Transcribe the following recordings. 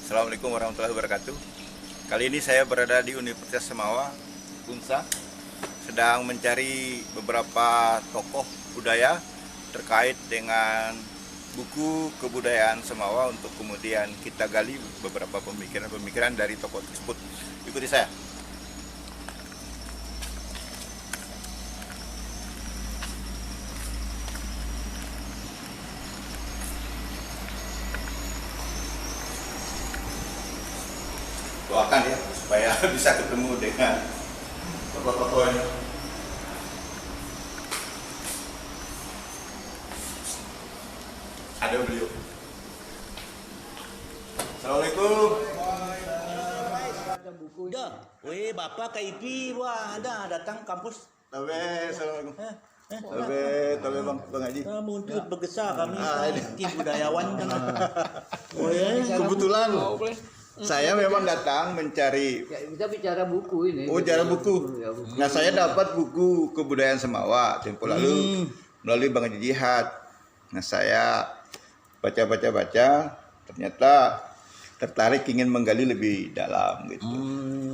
Assalamualaikum warahmatullahi wabarakatuh. Kali ini saya berada di Universitas Semawa, Unsa, sedang mencari beberapa tokoh budaya terkait dengan buku kebudayaan Semawa untuk kemudian kita gali beberapa pemikiran-pemikiran dari tokoh tersebut. Ikuti saya. Doakan ya supaya bisa ketemu dengan tokoh-tokohnya. Ada beliau. Assalamualaikum. Dah, weh bapak KIP wah dah datang kampus. Tabe, assalamualaikum. Tabe bang Haji. Muncul bergesa kami tim budayawan kan. Kebetulan saya memang datang mencari. Kita bicara buku ini. Oh, bicara buku. Nah, saya dapat buku kebudayaan Semawa tempo lalu melalui Bang Haji Jihad. Nah, saya baca, ternyata tertarik ingin menggali lebih dalam gitu.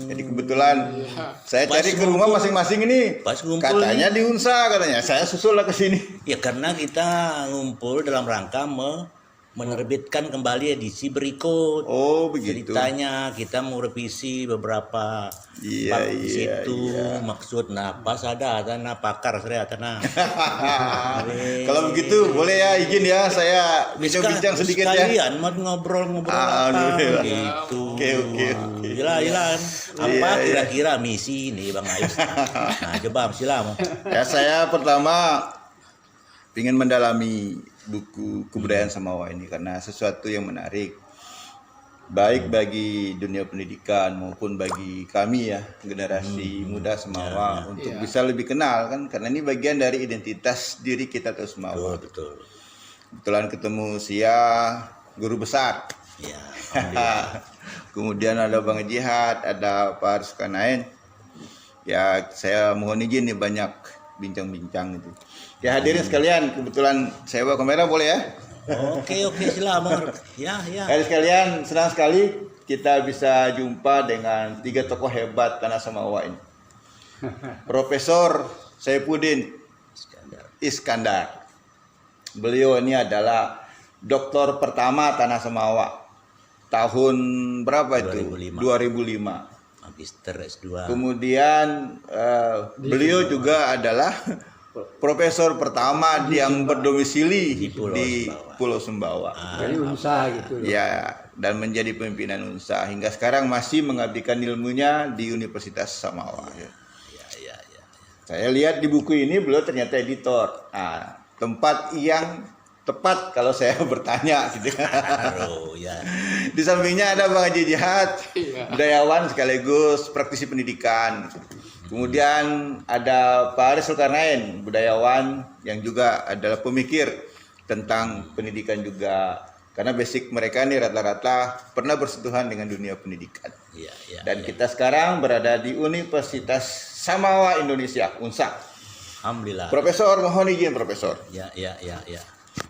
Jadi kebetulan saya cari ke rumah masing-masing ini. Pas ngumpul Katanya di Unsa katanya. Saya susul lah ke sini. Ya karena kita ngumpul dalam rangka menerbitkan kembali edisi berikut. Oh, begitu. Ceritanya kita mau revisi beberapa bab di situ. Maksud pas ada tanah pakar saya tanah. Kalau begitu boleh ya izin ya saya bincang-bincang sedikit ya. Sekalian mau ngobrol-ngobrol apa gitu. Oke. Jalan. Apa kira-kira misi ini Bang Ais? Nah, coba silakan. Ya, saya pertama ingin mendalami buku kebudayaan Semawa ini karena sesuatu yang menarik baik bagi dunia pendidikan maupun bagi kami ya generasi muda Semawa untuk bisa lebih kenal kan karena ini bagian dari identitas diri kita tuh Semawa. Betul. Kebetulan ketemu Sia guru besar. Ya. Kemudian ada Bang Jihad, ada Pak Haris Kanain. Ya, saya mohon izin nih banyak bincang-bincang itu. Ya hadirin sekalian, kebetulan saya bawa kamera boleh ya? Oke, silakan. Ya. Hadirin sekalian, senang sekali kita bisa jumpa dengan 3 tokoh hebat Tanah Semawa ini. Profesor Saifuddin Iskandar. Beliau ini adalah doktor pertama Tanah Semawa. Tahun berapa itu? 2005. Magister S2. Kemudian beliau juga adalah profesor pertama yang berdomisili di Pulau Sumbawa. Jadi Unsa gitu. Ya, dan menjadi pimpinan Unsa hingga sekarang masih mengabdikan ilmunya di Universitas Samawa. Ya. Saya lihat di buku ini beliau ternyata editor. Nah, tempat yang tepat kalau saya bertanya gitu. Oh, ya. Di sampingnya ada Bang Haji Jihad, budayawan sekaligus praktisi pendidikan. Kemudian ada Pak Haris Zulkarnain, budayawan yang juga adalah pemikir tentang pendidikan juga. Karena basic mereka ini rata-rata pernah bersentuhan dengan dunia pendidikan. Dan kita sekarang berada di Universitas Samawa Indonesia, Unsa. Alhamdulillah. Profesor, mohon izin Profesor. Ya.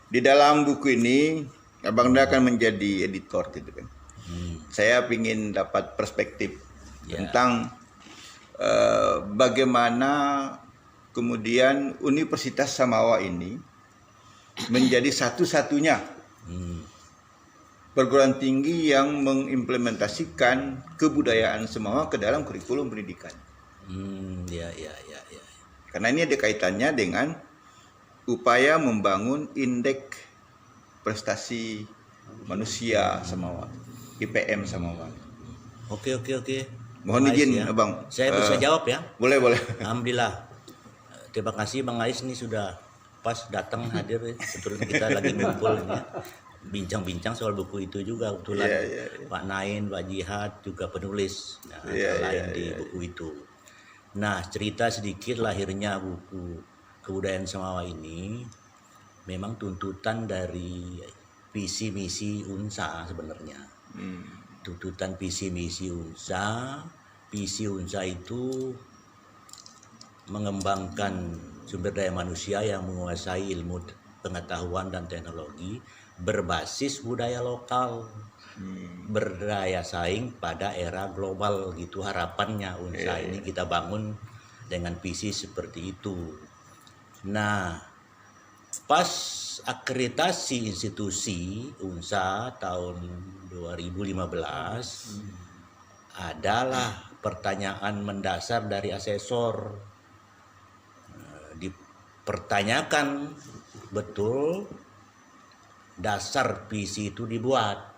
Di dalam buku ini, Abang Nda akan menjadi editor gitu kan. Saya ingin dapat perspektif tentang bagaimana kemudian Universitas Samawa ini menjadi satu-satunya perguruan tinggi yang mengimplementasikan kebudayaan Samawa ke dalam kurikulum pendidikan. Ya. Karena ini ada kaitannya dengan upaya membangun indeks prestasi manusia Samawa, IPM Samawa. Oke. Mohon izin, ya. Abang. Saya bisa jawab ya? Boleh. Alhamdulillah. Terima kasih Bang Ais ini sudah pas datang hadir. Kebetulan kita lagi ngumpul ini. Bincang-bincang soal buku itu juga kebetulan Pak Nain, Pak Jihad juga penulis lain di buku itu. Nah, cerita sedikit lahirnya buku kebudayaan Samawa ini memang tuntutan dari visi misi Unsa sebenarnya. Tuntutan visi misi Unsa. Visi Unsa itu mengembangkan sumber daya manusia yang menguasai ilmu pengetahuan dan teknologi berbasis budaya lokal. berdaya saing pada era global gitu harapannya UNSA ini kita bangun dengan visi seperti itu. Nah, pas akreditasi institusi UNSA tahun 2015 adalah pertanyaan mendasar dari asesor. Dipertanyakan betul dasar visi itu dibuat.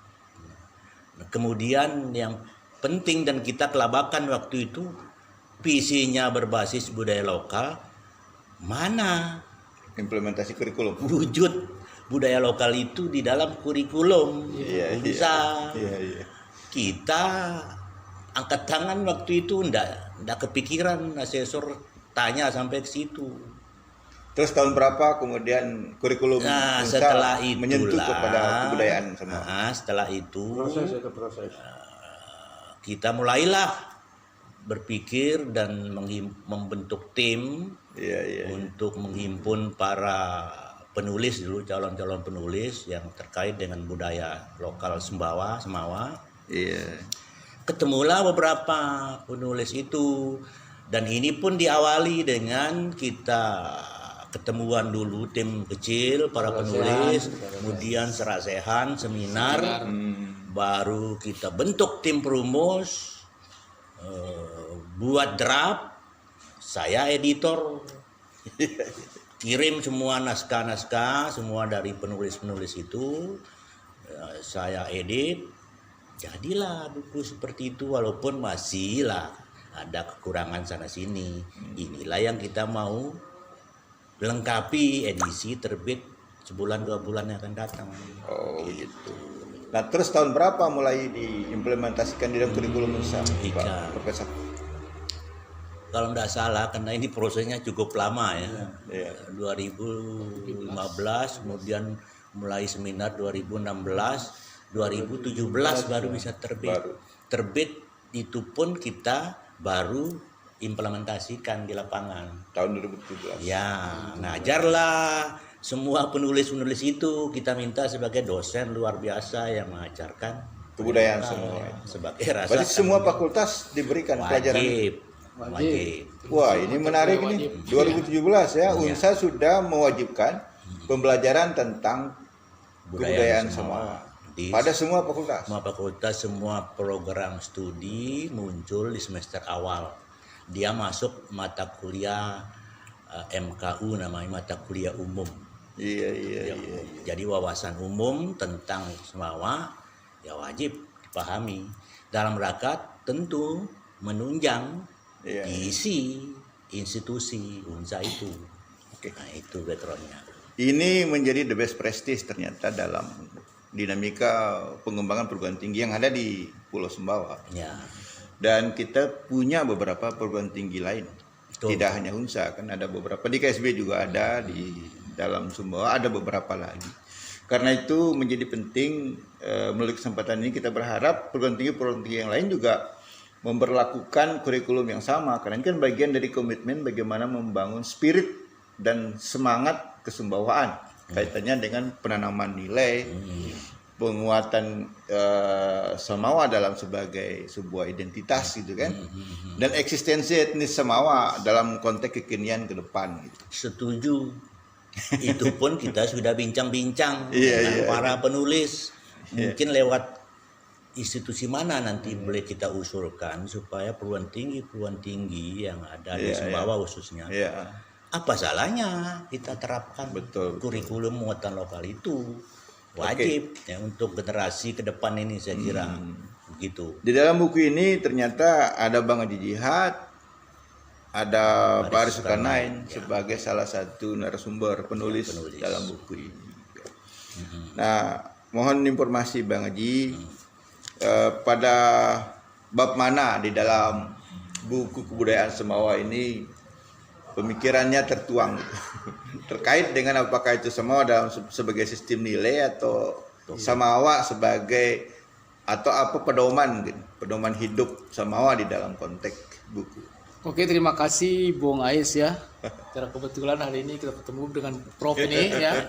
Kemudian yang penting dan kita kelabakan waktu itu visinya berbasis budaya lokal, mana Implementasi kurikulum. wujud budaya lokal itu di dalam kurikulum UNSA. Kita angkat tangan waktu itu ndak kepikiran, asesor tanya sampai ke situ. Terus tahun berapa kemudian kurikulum Nah, UNSA setelah menyentuh itulah, kepada kebudayaan semua? Setelah itu proses. kita mulailah berpikir dan membentuk tim untuk menghimpun para penulis dulu, calon-calon penulis yang terkait dengan budaya lokal Semawa. Ketemulah beberapa penulis itu, dan ini pun diawali dengan kita ketemuan dulu tim kecil para penulis, kemudian serasehan seminar, baru kita bentuk tim perumus, buat draft, saya editor, kirim semua naskah-naskah semua dari penulis-penulis itu, saya edit, jadilah buku seperti itu walaupun masih lah ada kekurangan sana sini. Inilah yang kita mau lengkapi edisi terbit sebulan 2 bulan yang akan datang. Oh gitu. Nah terus tahun berapa mulai diimplementasikan di dalam kurikulum UNSA, Pak Profesor? Kalau tidak salah, karena ini prosesnya cukup lama ya. 2015, kemudian mulai seminar 2016, 2017 baru bisa terbit. Terbit itu pun kita baru implementasikan di lapangan. Tahun 2017. Ya, ngajarlah semua penulis-penulis itu, kita minta sebagai dosen luar biasa yang mengajarkan kebudayaan semua. Sebagai rasa. Berarti semua fakultas diberikan pelajaran. Wajib. Wah, ini menarik nih. 2017 ya, UNSA sudah mewajibkan pembelajaran tentang kebudayaan semua. Pada semua fakultas. Semua fakultas, semua program studi muncul di semester awal. Dia masuk mata kuliah MKU, namanya mata kuliah umum. Iya. Jadi wawasan umum tentang Semawa ya wajib dipahami dalam rangka tentu menunjang isi institusi UNSA itu. Nah, itu backgroundnya. Ini menjadi the best practice ternyata dalam dinamika pengembangan perguruan tinggi yang ada di Pulau Sumbawa. Ya. Dan kita punya beberapa perguruan tinggi lain. Betul. Tidak hanya UNSA, kan ada beberapa di KSB juga ada, di dalam Sumbawa ada beberapa lagi. Karena itu menjadi penting melalui kesempatan ini kita berharap perguruan tinggi yang lain juga memberlakukan kurikulum yang sama, karena ini kan bagian dari komitmen bagaimana membangun spirit dan semangat kesumbawaan kaitannya dengan penanaman nilai, penguatan Semawa dalam sebagai sebuah identitas gitu kan, dan eksistensi etnis Semawa dalam konteks kekinian ke depan gitu. Setuju. Itu pun kita sudah bincang-bincang dengan para penulis. Mungkin lewat institusi mana nanti boleh kita usulkan supaya perguruan tinggi yang ada di Sumbawa khususnya. Apa salahnya kita terapkan kurikulum muatan lokal itu? Wajib ya untuk generasi ke depan ini, saya kira begitu. Di dalam buku ini ternyata ada Bang Haji Jihad, ada Pak Aris Zulkarnain sebagai salah satu narasumber penulis dalam buku ini. Nah, mohon informasi Bang Haji, pada bab mana di dalam buku kebudayaan Semawa ini pemikirannya tertuang terkait dengan apakah itu Semawa dalam sebagai sistem nilai atau Semawa sebagai atau apa pedoman hidup Semawa di dalam konteks buku. Oke, terima kasih Bung Ais ya. Secara kebetulan hari ini kita ketemu dengan Prof ini ya.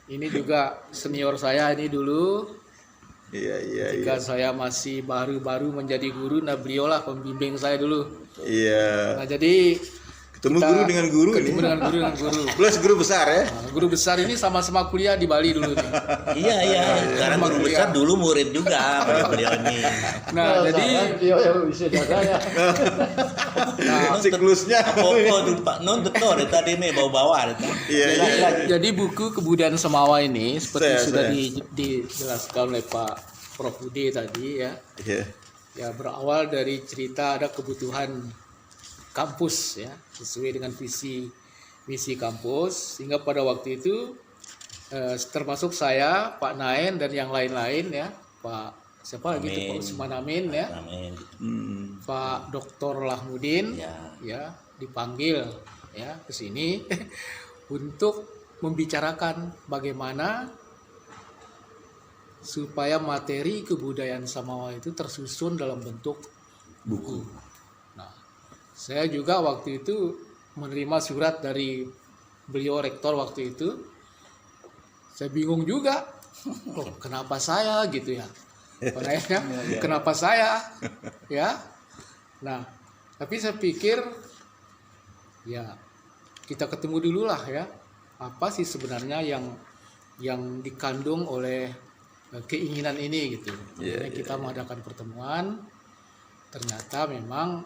Ini juga senior saya ini dulu. Iya. Ketika saya masih baru-baru menjadi guru, nah beliaulah pembimbing saya dulu. Iya. Nah jadi Ketemu kita guru dengan guru ini. ketemu dengan guru. Plus guru besar ya. Nah, guru besar ini sama-sama kuliah di Bali dulu nih. Iya. Sekarang guru besar dulu murid juga beliau ini. Nah jadi dia yang bisa saya. Siklusnya. Pokok tuh Pak Non betul tadi nih bawa-bawa. Iya. Jadi buku Kebudayaan Semawa ini seperti Saya. sudah dijelaskan oleh Pak Prof Budi tadi ya. Iya. Ya berawal dari cerita ada kebutuhan kampus ya sesuai dengan misi kampus, sehingga pada waktu itu termasuk saya, Pak Naen dan yang lain-lain ya, Pak siapa lagi itu, Pak Usman Amin ya, Amin. Pak Dr. Lahmudin ya dipanggil ya ke sini untuk membicarakan bagaimana supaya materi kebudayaan Samawa itu tersusun dalam bentuk buku. Nah, saya juga waktu itu menerima surat dari beliau rektor waktu itu. Saya bingung juga, loh kenapa saya gitu ya? Pertanyaannya, kenapa saya? Ya, nah, tapi saya pikir ya kita ketemu dulu lah ya. Apa sih sebenarnya yang dikandung oleh keinginan ini gitu. Akhirnya kita mengadakan pertemuan. Ternyata memang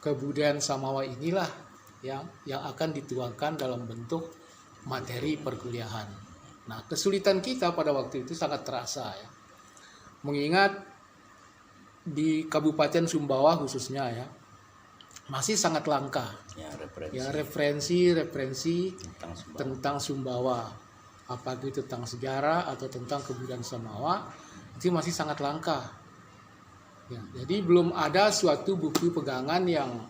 kebudayaan Samawa inilah yang akan dituangkan dalam bentuk materi perkuliahan. Nah, kesulitan kita pada waktu itu sangat terasa ya. Mengingat di Kabupaten Sumbawa khususnya ya, masih sangat langka. Ya, referensi tentang Sumbawa. Apakah itu tentang sejarah atau tentang kebudayaan Samawa, itu masih sangat langka. Ya, jadi belum ada suatu buku pegangan yang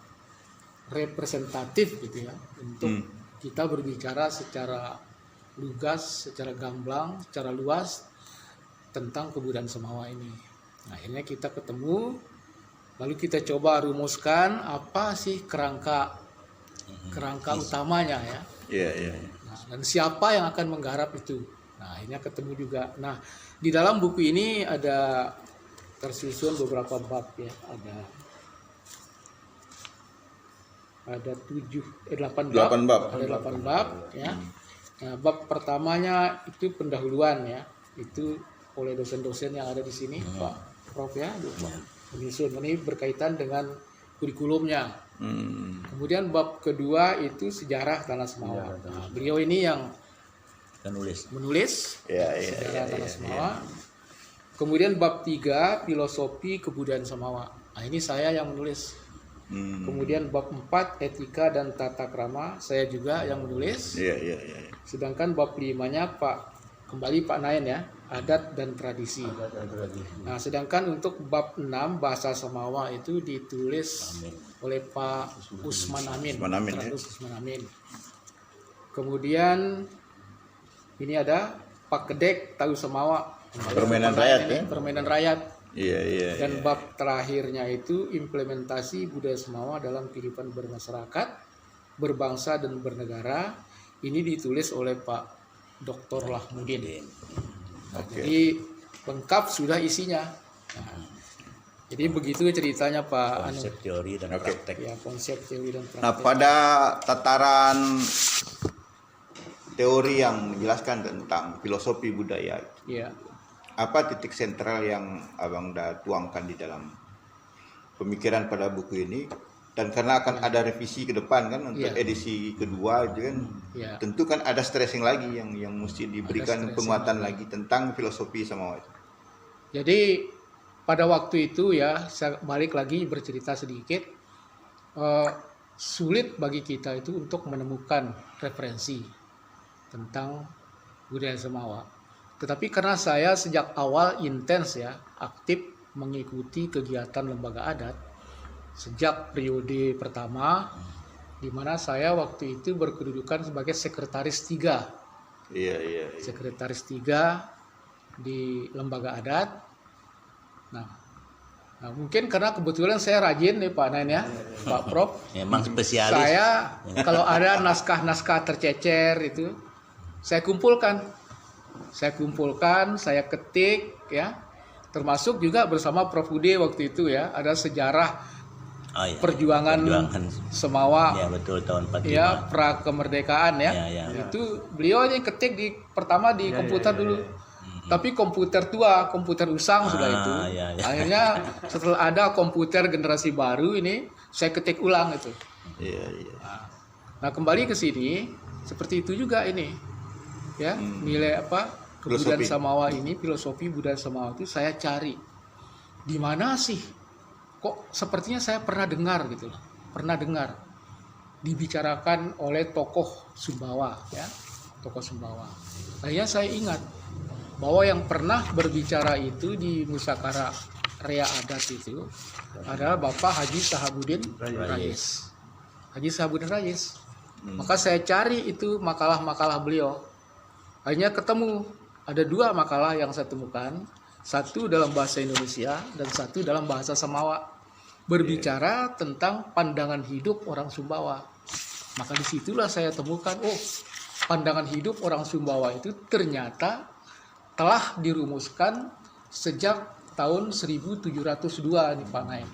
representatif gitu ya untuk kita berbicara secara lugas, secara gamblang, secara luas tentang kebudayaan Samawa ini. Nah, akhirnya kita ketemu, lalu kita coba rumuskan apa sih kerangka utamanya ya. Iya. Nah, dan siapa yang akan menggarap itu. Nah, akhirnya ketemu juga. Nah, di dalam buku ini ada tersusun beberapa bab ya, ada 8 bab. Ada 8 bab ya. Nah, bab pertamanya itu pendahuluan ya. Itu oleh dosen-dosen yang ada di sini, Pak Prof ya, menyusun ini berkaitan dengan kurikulumnya. Kemudian bab kedua itu sejarah Tanah Semawa. Nah, beliau ini yang menulis sejarah Tanah Semawa. Kemudian bab 3 filosofi kebudayaan Samawa. Nah, ini saya yang menulis. Kemudian bab 4 etika dan tata krama, saya juga yang menulis. Iya. Sedangkan bab 5-nya Pak Naen ya, adat dan tradisi. Nah, sedangkan untuk bab 6 bahasa Samawa itu ditulis oleh Pak Usman Amin. Usman Amin. Kemudian ini ada Pak Kedek tahu Samawa. Permainan rakyat ya. Permainan rakyat. Iya. Dan bab terakhirnya itu implementasi budaya Samawa dalam kehidupan bermasyarakat, berbangsa dan bernegara. Ini ditulis oleh Pak Dr. Lahmudin. Jadi lengkap sudah isinya. Nah, jadi begitu ceritanya Pak. Konsep teori dan praktek. Ya, konsep teori dan praktek. Nah, pada tataran teori yang menjelaskan tentang filosofi budaya, Ya. apa titik sentral yang Abang dah tuangkan di dalam pemikiran pada buku ini? Dan karena akan ada revisi ke depan kan untuk edisi kedua itu kan, tentu kan ada stressing lagi yang mesti diberikan penguatan lagi tentang filosofi Samawa itu. Jadi pada waktu itu ya, saya balik lagi bercerita sedikit, sulit bagi kita itu untuk menemukan referensi tentang budaya Samawa. Tetapi karena saya sejak awal intens ya, aktif mengikuti kegiatan lembaga adat sejak periode pertama, di mana saya waktu itu berkedudukan sebagai sekretaris 3. Iya. Sekretaris 3 di lembaga adat. Nah, mungkin karena kebetulan saya rajin nih Pak Nain ya, Pak Prof. Memang spesialis. Saya kalau ada naskah-naskah tercecer itu, saya kumpulkan. Saya kumpulkan, saya ketik ya. Termasuk juga bersama Prof. Ude waktu itu ya, ada sejarah Oh, iya. perjuangan Semawa Ya betul, tahun 45. ya, pra kemerdekaan ya. Ya. Itu beliau aja ketik pertama di komputer dulu. Tapi komputer tua, komputer usang sudah itu. Ya. Akhirnya setelah ada komputer generasi baru ini, saya ketik ulang itu. Iya. Nah, kembali ke sini seperti itu juga ini. Ya, nilai apa? Kebudayaan Samawa ini, filosofi budaya Samawa itu saya cari. Di mana sih? Kok sepertinya saya pernah dengar gitu loh. Pernah dengar dibicarakan oleh tokoh Sumbawa ya. Tokoh Sumbawa. Akhirnya saya ingat bahwa yang pernah berbicara itu di Musyawarah Rea Adat itu adalah Bapak Haji Sahabuddin Rais. Haji Sahabuddin Rais. Maka saya cari itu makalah-makalah beliau. Akhirnya ketemu ada 2 makalah yang saya temukan, satu dalam bahasa Indonesia dan satu dalam bahasa Samawa, berbicara tentang pandangan hidup orang Sumbawa. Maka disitulah saya temukan, pandangan hidup orang Sumbawa itu ternyata telah dirumuskan sejak tahun 1702 nih Pak Naim.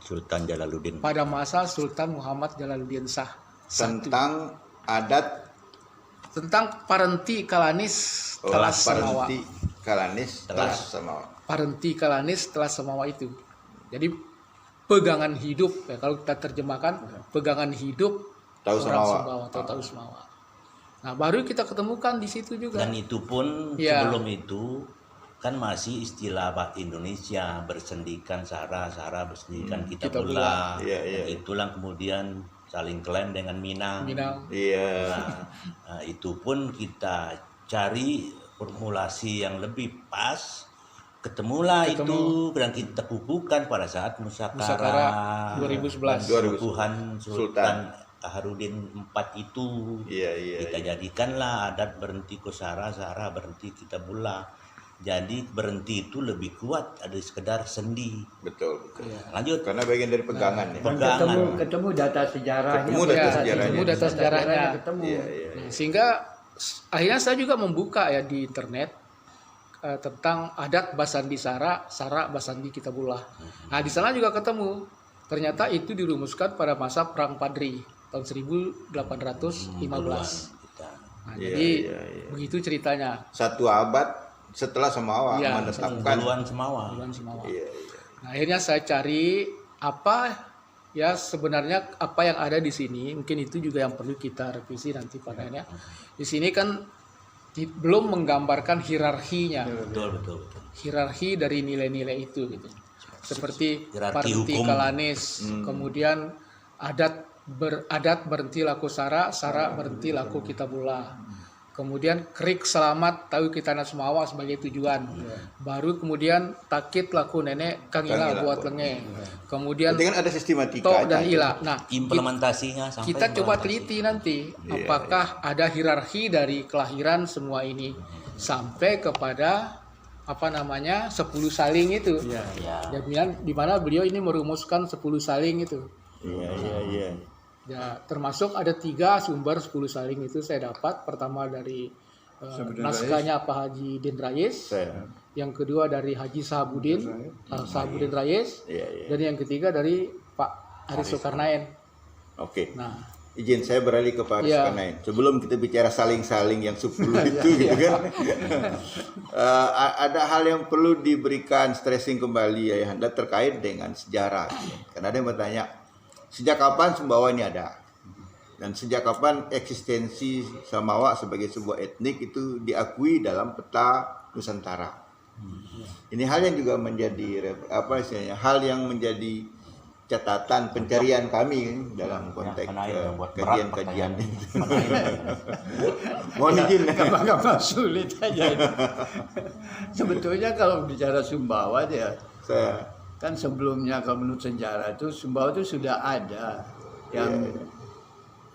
Sultan Jalaluddin. Pada masa Sultan Muhammad Jalaluddin Shah. Tentang adat, tentang Parenti Kalanis telah Samawa. Parenti Kalanis telah Samawa. Parenti Kalanis telah Samawa itu. Jadi pegangan hidup ya, kalau kita terjemahkan pegangan hidup Tahu orang Samawa. Sumbawa atau tahu Samawa. Nah, baru kita ketemukan di situ juga. Dan itu pun Ya. sebelum itu kan masih istilah bahasa Indonesia, bersendikan Sara bersendikan kita kita pula. Iya. Itulah kemudian saling klaim dengan Minang. Iya. Nah, itu pun kita cari formulasi yang lebih pas, ketemulah itu dan kita kukuhkan pada saat Musyawarah 2011. Tuhan Sultan Harudin IV itu. Iya. Kita jadikanlah adat berhenti Kosara, Sara berhenti kita bula. Jadi berhenti itu lebih kuat ada sekedar sendi. Betul. Lanjut. Karena bagian dari pegangan ya. Ketemu data sejarahnya. Ketemu data Ya, sejarahnya. ketemu data sejarahnya. Ketemu. Iya. Nah, sehingga akhirnya saya juga membuka ya di internet tentang adat Basandi Sara Basandi Kitabullah. Nah, di sana juga ketemu. Ternyata itu dirumuskan pada masa Perang Padri tahun 1815. Nah, Iya, jadi iya. begitu ceritanya. 1 abad setelah Samawa Iya, menetapkan. Duluan Semawa. Bulan Semawa. Iya. Nah, akhirnya saya cari apa ya sebenarnya apa yang ada di sini. Mungkin itu juga yang perlu kita revisi nanti padanya. Di sini kan belum menggambarkan hierarkinya. Betul. Hierarki dari nilai-nilai itu gitu. Seperti Hierarki Parenti hukum. Kalanis, kemudian adat berhenti laku Sara berhenti laku Kitabullah. Kemudian Krik Selamat tahu kita Semawa sebagai tujuan. Baru kemudian Takit laku nenek Kangila buat lenge. Kemudian Berarti kan ada sistematika. Tok dan Ila. Nah, Implementasinya sampai kita coba implementasi. teliti nanti apakah ada hierarki dari kelahiran semua ini sampai kepada 10 saling itu. Ya. Di mana beliau ini merumuskan 10 saling itu. Iya. Ya, termasuk ada 3 sumber 10 saling itu saya dapat. Pertama dari naskahnya Pak Haji Din Rais, yang kedua dari Haji Sahabuddin Rais, dan yang ketiga dari Pak Haris Zulkarnain. Oke. Nah, Izin saya beralih ke Pak Haris Zulkarnain. Sebelum kita bicara saling-saling yang 10 itu gitu kan. Ada hal yang perlu diberikan stressing kembali ya Anda terkait dengan sejarah. Karena ada yang bertanya, sejak kapan Sumbawa ini ada? Dan sejak kapan eksistensi Samawa sebagai sebuah etnik itu diakui dalam peta Nusantara? Ini hal yang juga menjadi hal yang menjadi catatan pencarian kami dalam konteks kajian. Mohon izin. Gampang sulit aja itu. Sebetulnya kalau bicara Sumbawa ya, kan sebelumnya kalau menurut sejarah itu Sumbawa itu sudah ada yang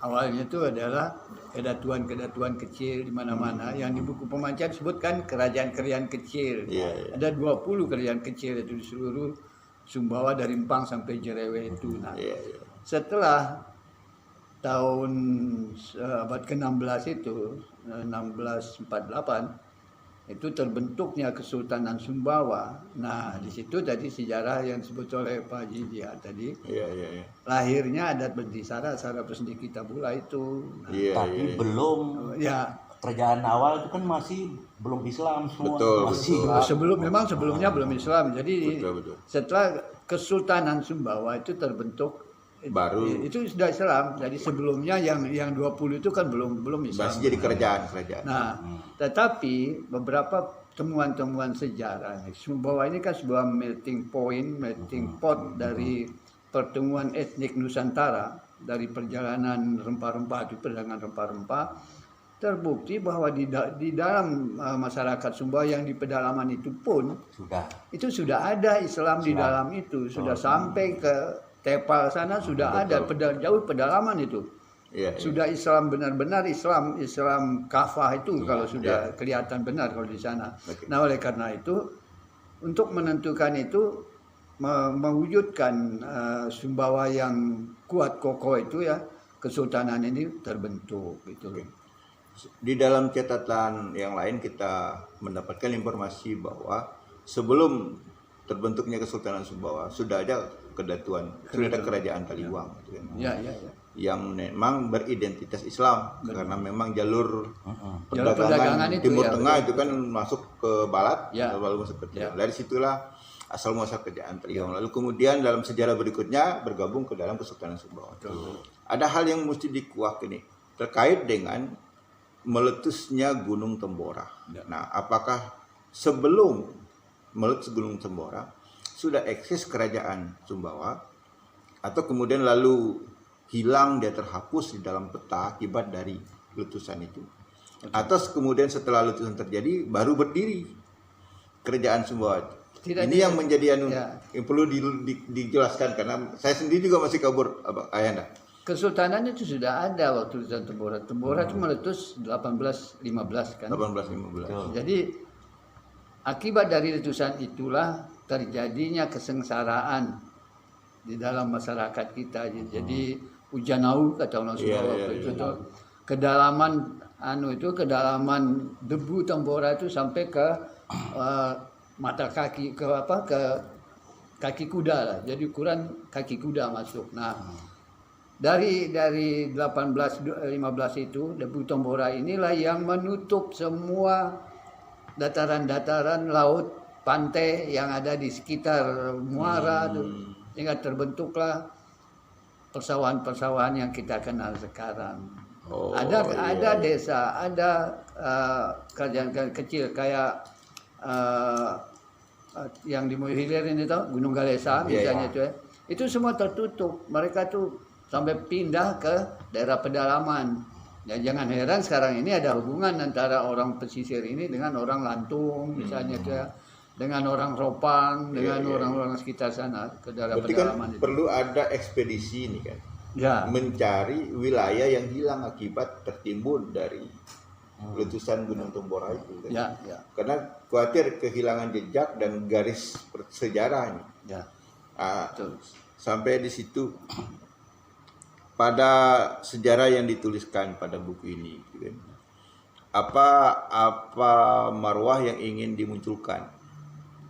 awalnya itu adalah kedatuan kecil di mana-mana yang di buku pemancar disebutkan kerajaan-kerajaan kecil. Ada 20 kerajaan kecil itu di seluruh Sumbawa dari Empang sampai Jerewe itu. Nah, setelah tahun abad ke-16 itu 1648 itu terbentuknya Kesultanan Sumbawa. Nah, di situ tadi sejarah yang disebut oleh Pak Haji Jihad tadi. Iya, iya, iya. Lahirnya adat Bendisara, Sara Pesndi Kitabula itu. Nah, Iya, Tapi iya. belum ya, kerajaan awal itu kan masih belum Islam semua. Betul, masih sebelumnya belum Islam. Jadi Betul, betul. setelah Kesultanan Sumbawa itu terbentuk, Baru. itu sudah Islam. Jadi sebelumnya yang 20 itu kan belum Islam. Masih jadi kerajaan. Nah, tetapi beberapa temuan-temuan sejarah, Sumbawa ini kan sebuah melting pot dari pertemuan etnik Nusantara, dari perjalanan rempah-rempah itu, perdagangan rempah-rempah. Terbukti bahwa di dalam masyarakat Sumbawa yang di pedalaman itu pun itu sudah ada Islam di dalam itu, sudah sampai ke Tepal sana sudah ada jauh pedalaman itu. Iya, iya. Sudah Islam benar-benar Islam kafah itu kalau sudah kelihatan benar kalau di sana. Oke. Nah, oleh karena itu untuk menentukan itu mewujudkan Sumbawa yang kuat kokoh itu ya, kesultanan ini terbentuk gitu. Oke. Di dalam catatan yang lain kita mendapatkan informasi bahwa sebelum terbentuknya Kesultanan Sumbawa sudah ada sudah ada kerajaan Taliwang gitu kan. Ya. Yang memang beridentitas Islam karena memang jalur perdagangan perdagangan itu Timur ya, Tengah betul. itu kan masuk ke Barat Ya. lalu masuk ke Taliwang. Ya. Dari situlah asal muasal kerajaan Taliwang. Lalu kemudian dalam sejarah berikutnya bergabung ke dalam Kesultanan Sumbawa. Ada hal yang mesti dikuak ini terkait dengan meletusnya Gunung Tembora. Nah, apakah sebelum meletus Gunung Tembora sudah eksis kerajaan Sumbawa atau kemudian lalu hilang, dia terhapus di dalam peta akibat dari letusan itu? Atau kemudian setelah letusan terjadi baru berdiri kerajaan Sumbawa? Ini yang menjadi yang perlu dijelaskan karena saya sendiri juga masih kabur, Ayanda. Kesultanan itu sudah ada waktu letusan Tembora. Tembora itu meletus 1815 kan. 1815. Jadi akibat dari letusan itulah terjadinya kesengsaraan di dalam masyarakat kita. Jadi hujanau kata orang Sumbawa waktu itu tuh. Kedalaman debu Tembora itu sampai ke mata kaki ke kaki kuda lah. Jadi ukuran kaki kuda masuk. Nah, dari 1815 itu debu Tembora inilah yang menutup semua dataran-dataran laut pantai yang ada di sekitar Muara sehingga terbentuklah persawahan-persawahan yang kita kenal sekarang. Ada desa, ada kerajaan kecil kayak yang di Muhilir ini tahu Gunung Galesa misalnya itu ya. Itu semua tertutup. Mereka tuh sampai pindah ke daerah pedalaman. Ya, jangan heran sekarang ini ada hubungan antara orang pesisir ini dengan orang Lantung misalnya itu ya, dengan orang Ropang, dengan orang-orang sekitar sana ke daerah Berarti kan pedalaman itu. perlu ada ekspedisi ini kan, mencari wilayah yang hilang akibat tertimbun dari letusan Gunung Tembora itu kan? Karena khawatir kehilangan jejak dan garis sejarah ini. Sampai di situ pada sejarah yang dituliskan pada buku ini, gitu kan, apa marwah yang ingin dimunculkan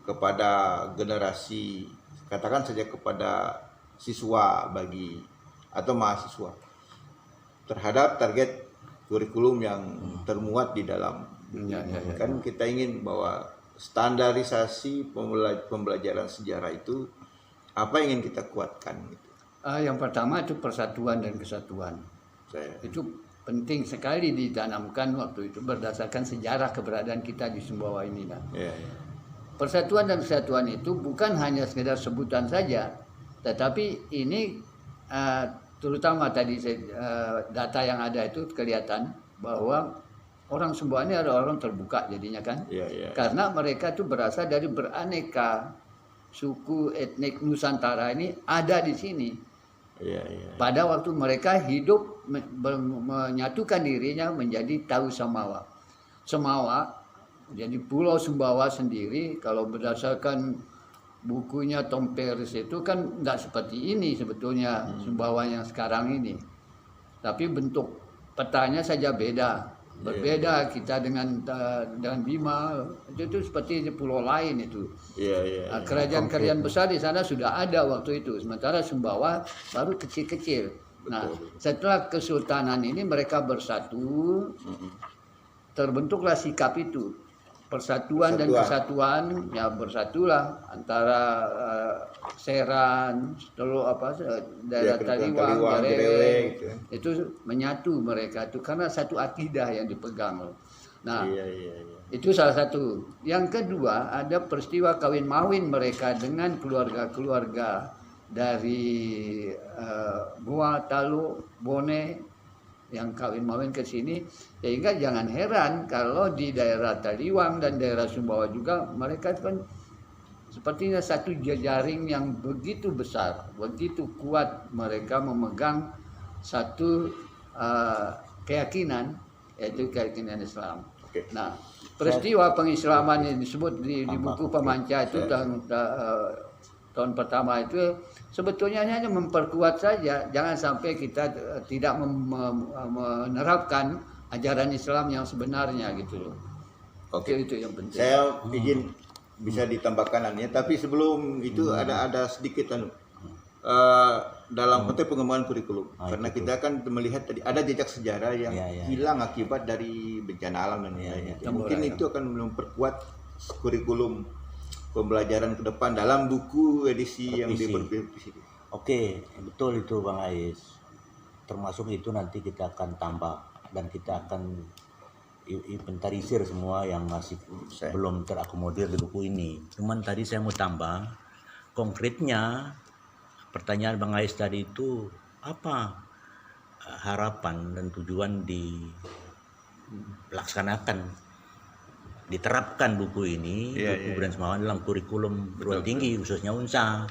kepada generasi, katakan saja kepada siswa atau mahasiswa terhadap target kurikulum yang termuat di dalam kan kita ingin bahwa standarisasi pembelajaran sejarah itu apa yang ingin kita kuatkan gitu. Yang pertama itu persatuan dan kesatuan. Itu penting sekali ditanamkan waktu itu berdasarkan sejarah keberadaan kita di Sumbawa ini kan. Persatuan dan kesatuan itu bukan hanya sekedar sebutan saja, tetapi ini terutama tadi data yang ada itu kelihatan bahwa orang Sumbawa ini adalah orang terbuka jadinya kan. Karena mereka itu berasal dari beraneka suku etnik Nusantara ini ada di sini. Pada waktu mereka hidup menyatukan dirinya menjadi Tahu Samawa. Semawa, jadi Pulau Sumbawa sendiri kalau berdasarkan bukunya Tom Paris itu kan nggak seperti ini sebetulnya Sumbawa yang sekarang ini. Tapi bentuk petanya saja beda. Berbeda kita dengan Bima, itu seperti pulau lain itu. Nah, kerajaan-kerajaan besar di sana sudah ada waktu itu, sementara Sumbawa baru kecil-kecil. Nah, setelah kesultanan ini mereka bersatu, terbentuklah sikap itu, persatuan dan kesatuan, ya bersatulah antara Seran, daerah Taliwang, Jareweng, itu menyatu mereka itu karena satu akidah yang dipegang. Nah, itu salah satu. Yang kedua, ada peristiwa kawin mawin mereka dengan keluarga-keluarga dari Goa, Talu, Bone yang kawin mawin ke sini, sehingga jangan heran kalau di daerah Taliwang dan daerah Sumbawa juga mereka kan sepertinya satu jejaring yang begitu besar, begitu kuat, mereka memegang satu keyakinan, yaitu keyakinan Islam. Nah, peristiwa pengislaman yang disebut di buku Pemanca itu tahun pertama itu sebetulnya hanya memperkuat saja, jangan sampai kita tidak menerapkan ajaran Islam yang sebenarnya gitu loh. Itu yang penting. Saya ingin bisa ditambahkan tapi sebelum itu ada sedikit dalam konteks pengembangan kurikulum, karena kita kan melihat tadi ada jejak sejarah yang hilang akibat dari bencana alam dan lain-lain. Mungkin itu akan memperkuat kurikulum pembelajaran ke depan dalam buku edisi yang diperbaiki. Oke, betul itu Bang Ais. Termasuk itu nanti kita akan tambah dan kita akan inventarisir semua yang masih belum terakomodir di buku ini. Cuman tadi saya mau tambah konkretnya, pertanyaan Bang Ais tadi itu apa harapan dan tujuan dilaksanakan, diterapkan buku ini, buku Budaya Semawan dalam kurikulum perguruan tinggi khususnya UNSA.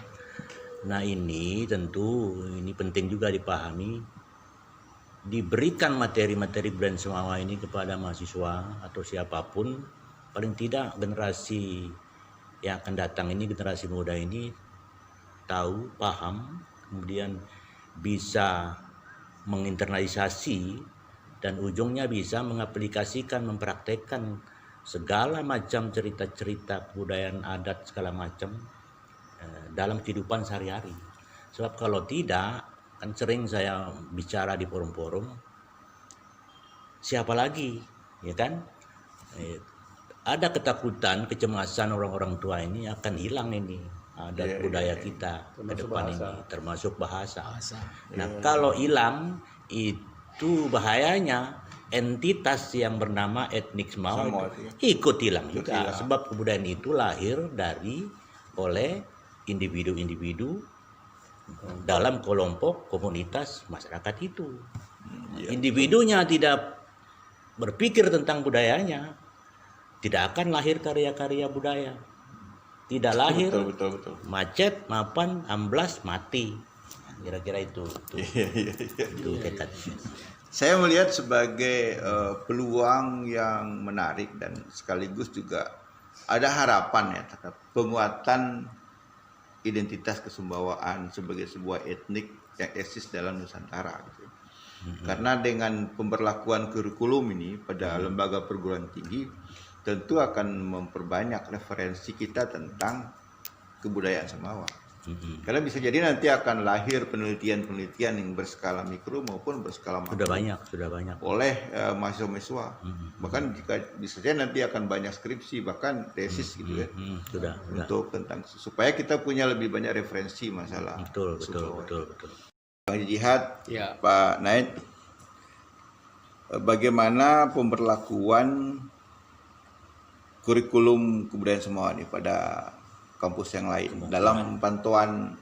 Nah ini tentu ini penting juga dipahami, diberikan materi-materi Budaya Semawa ini kepada mahasiswa atau siapapun, paling tidak generasi yang akan datang ini, generasi muda ini tahu, paham, kemudian bisa menginternalisasi dan ujungnya bisa mengaplikasikan, mempraktekkan segala macam cerita-cerita kebudayaan adat segala macam dalam kehidupan sehari-hari. Sebab kalau tidak, kan sering saya bicara di forum-forum, siapa lagi, ya kan? Ada ketakutan, kecemasan orang-orang tua ini akan hilang ini adat budaya kita ke depan ini, termasuk bahasa. Nah, kalau hilang itu bahayanya entitas yang bernama etnik Semawa ikut hilang juga, sebab kebudayaan itu lahir oleh individu-individu dalam kelompok komunitas masyarakat itu. Individunya tidak berpikir tentang budayanya, tidak akan lahir karya-karya budaya. Tidak lahir, betul. Macet, mapan, amblas, mati. Kira-kira itu dekat. Saya melihat sebagai peluang yang menarik dan sekaligus juga ada harapan ya terhadap penguatan identitas kesumbawaan sebagai sebuah etnik yang eksis dalam Nusantara. Gitu. Karena dengan pemberlakuan kurikulum ini pada lembaga perguruan tinggi tentu akan memperbanyak referensi kita tentang kebudayaan Semawa. Karena bisa jadi nanti akan lahir penelitian-penelitian yang berskala mikro maupun berskala makro. Sudah banyak. Oleh mahasiswa-mahasiswa. Bahkan jika bisa saja nanti akan banyak skripsi, bahkan tesis gitu ya. Sudah. Untuk tentang supaya kita punya lebih banyak referensi masalah. Betul. Bang Jihad, Pak Naid, bagaimana pemberlakuan kurikulum kebudayaan Semawa ini pada kampus yang lain dalam pantauan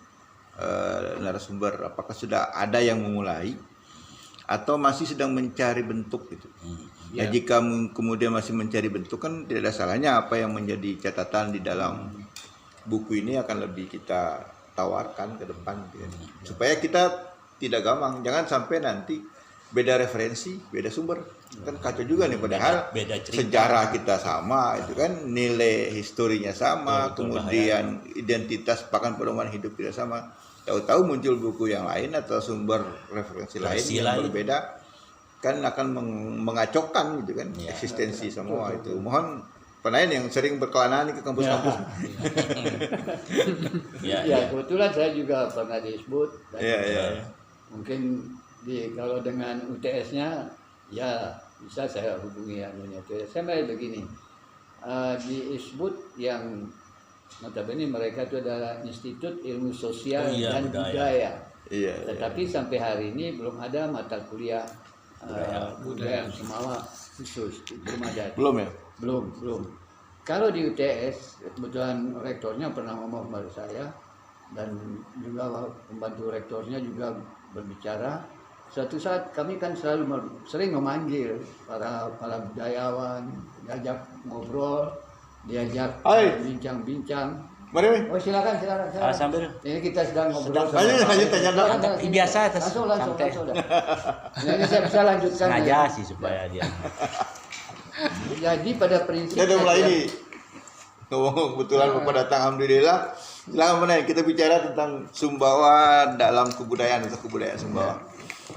narasumber, apakah sudah ada yang memulai atau masih sedang mencari bentuk gitu? Nah, jika kemudian masih mencari bentuk kan tidak ada salahnya apa yang menjadi catatan di dalam buku ini akan lebih kita tawarkan ke depan gitu. Supaya kita tidak gampang, jangan sampai nanti beda referensi, beda sumber, kan kacau juga nih, padahal beda sejarah kita sama, itu kan nilai historinya sama, kemudian identitas pakan pedoman hidup kita sama, tahu-tahu muncul buku yang lain atau sumber referensi lain yang berbeda, kan akan mengacaukan gitu kan eksistensi semua itu. Mohon Panain yang sering berkelana nih ke kampus-kampus. Ya, kebetulan saya juga pernah disebut. Iya. Mungkin kalau dengan UTS-nya ya bisa saya hubungi anunya itu. Saya mulai begini. Di ISBUD yang notabene mereka itu adalah Institut Ilmu Sosial dan Budaya. Iya. Tetapi sampai hari ini belum ada mata kuliah budaya Semawa khusus. Belum ada. Belum ya? Belum. Kalau di UTS, kebetulan rektornya pernah ngomong kepada saya dan juga pembantu rektornya juga berbicara. Suatu saat kami kan sering memanggil para budayawan, diajak ngobrol, diajak bincang-bincang. Mari. Oh silakan. Sambil Ini kita sedang ngobrol. Lanjut tanya dong. biasa Langsung. santai. Ini saya bisa lanjutkan. Sengaja sih supaya dia. Jadi pada prinsipnya Kita udah mulai ini. Kebetulan Bapak datang, alhamdulillah. Silakan Panain, kita bicara tentang Sumbawa dalam kebudayaan atau kebudayaan Sumbawa.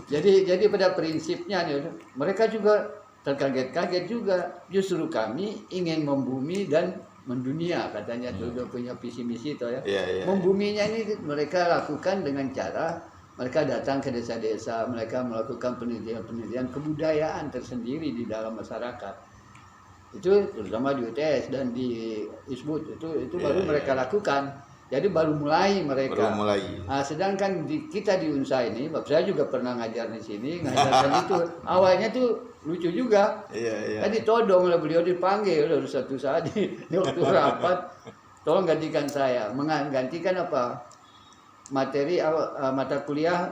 Jadi pada prinsipnya nih, mereka juga terkaget-kaget juga. Justru kami ingin membumi dan mendunia katanya tuh udah punya visi misi itu ya. Iya. Membuminya ini mereka lakukan dengan cara mereka datang ke desa-desa, mereka melakukan penelitian kebudayaan tersendiri di dalam masyarakat. Itu terutama di UTS dan di ISBUD itu baru mereka lakukan. Jadi baru mulai mereka. Nah, sedangkan kita di UNSA ini, saya juga pernah ngajar di sini, ngajarkan itu. Awalnya tuh lucu juga. Iya. Tadi todong lah beliau dipanggil lalu satu saat di waktu rapat, tolong gantikan saya. Menggantikan apa? Materi mata kuliah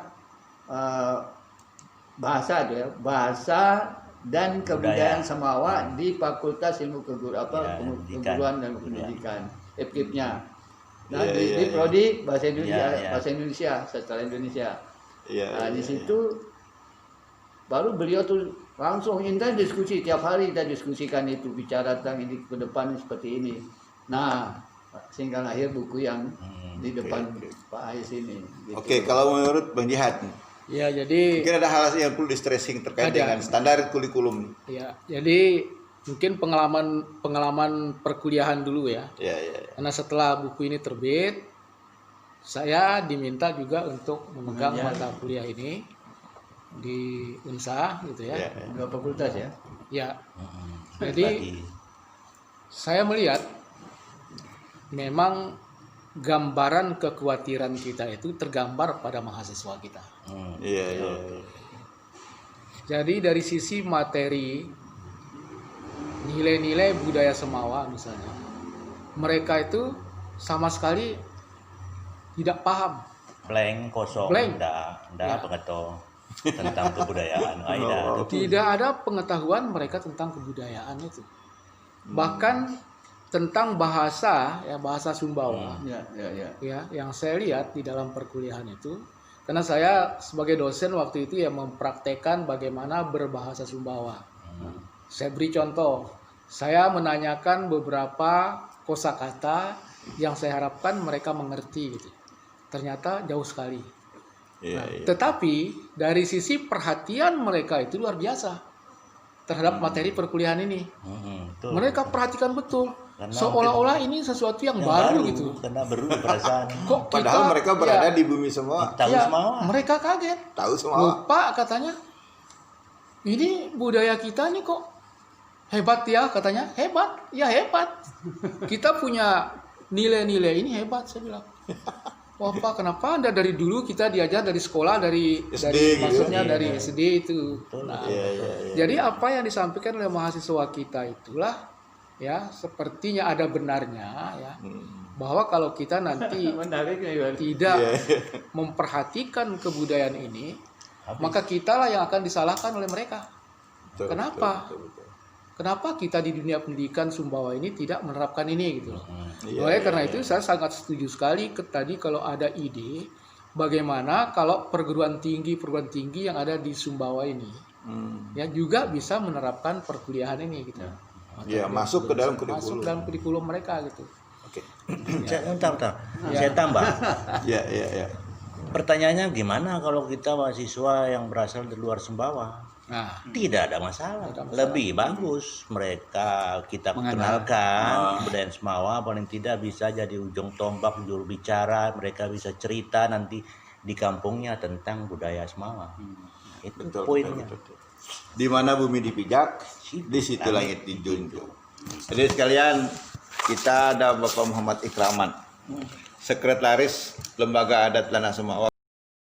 bahasa itu ya, bahasa dan kebudayaan Semawa di Fakultas Ilmu Keguruan dan Pendidikan, FKIP-nya. Nah, di prodi bahasa Indonesia, sastra Indonesia. Nah, di situ baru beliau tuh langsung intens diskusi, tiap hari kita diskusikan itu, bicara tentang ini ke depan seperti ini. Nah, sehingga lahir buku yang di depan Pak Ais ini. Gitu. Oke, kalau menurut Bang Jihad, Ya, jadi mungkin ada hal yang perlu di-stressing terkait dengan standar kurikulum. ya, jadi mungkin pengalaman perkuliahan dulu ya. Iya. Karena setelah buku ini terbit, saya diminta juga untuk memegang mata kuliah ini di UNSA gitu ya. Dua fakultas ya. Ya. Jadi saya melihat memang gambaran kekhawatiran kita itu tergambar pada mahasiswa kita. Iya. Jadi dari sisi materi, nilai-nilai budaya Semawa misalnya, mereka itu sama sekali tidak paham. Kosong, enggak pengetong tentang kebudayaan. Tidak ada pengetahuan mereka tentang kebudayaan itu. Bahkan tentang bahasa Sumbawa. Ya, yang saya lihat di dalam perkuliahan itu, karena saya sebagai dosen waktu itu ya mempraktekkan bagaimana berbahasa Sumbawa. Saya beri contoh, saya menanyakan beberapa kosakata yang saya harapkan mereka mengerti gitu. Ternyata jauh sekali. Tetapi dari sisi perhatian mereka itu luar biasa terhadap materi perkuliahan ini. Mereka perhatikan betul. Seolah-olah ini sesuatu yang baru gitu. Karena baru perasaan. Padahal mereka berada di bumi semua. Tahu semua. Mereka kaget. Tahu semua. Lupa katanya. Ini budaya kita nih kok hebat ya katanya. Hebat. Ya hebat. Kita punya nilai-nilai ini hebat saya bilang. Wah Pak, kenapa Anda dari dulu kita diajar dari sekolah dari maksudnya dari SD itu. Nah, jadi apa yang disampaikan oleh mahasiswa kita itulah ya sepertinya ada benarnya ya bahwa kalau kita nanti tidak memperhatikan kebudayaan ini maka kitalah yang akan disalahkan oleh mereka. Kenapa? Kenapa kita di dunia pendidikan Sumbawa ini tidak menerapkan ini gitu loh. Karena itu saya sangat setuju sekali tadi kalau ada ide bagaimana kalau perguruan tinggi yang ada di Sumbawa ini ya juga bisa menerapkan perkuliahan ini gitu. Ya, masuk ke dalam kurikulum. Masuk dalam kurikulum mereka gitu. Oke. Bentar. Saya tambah. Ya. Pertanyaannya gimana kalau kita mahasiswa yang berasal dari luar Sumbawa? Nah, Tidak ada masalah. Tidak ada masalah. Lebih bagus mereka kita Mengenal. kenalkan budaya Semawa, paling tidak bisa jadi ujung tombak, juru bicara, mereka bisa cerita nanti di kampungnya tentang budaya Semawa. Itu poinnya. Di mana bumi dipijak, di situ langit dijunjung. Jadi sekalian, kita ada Bapak Muhammad Ikraman, Sekretaris Lembaga Adat Lanah Semawa.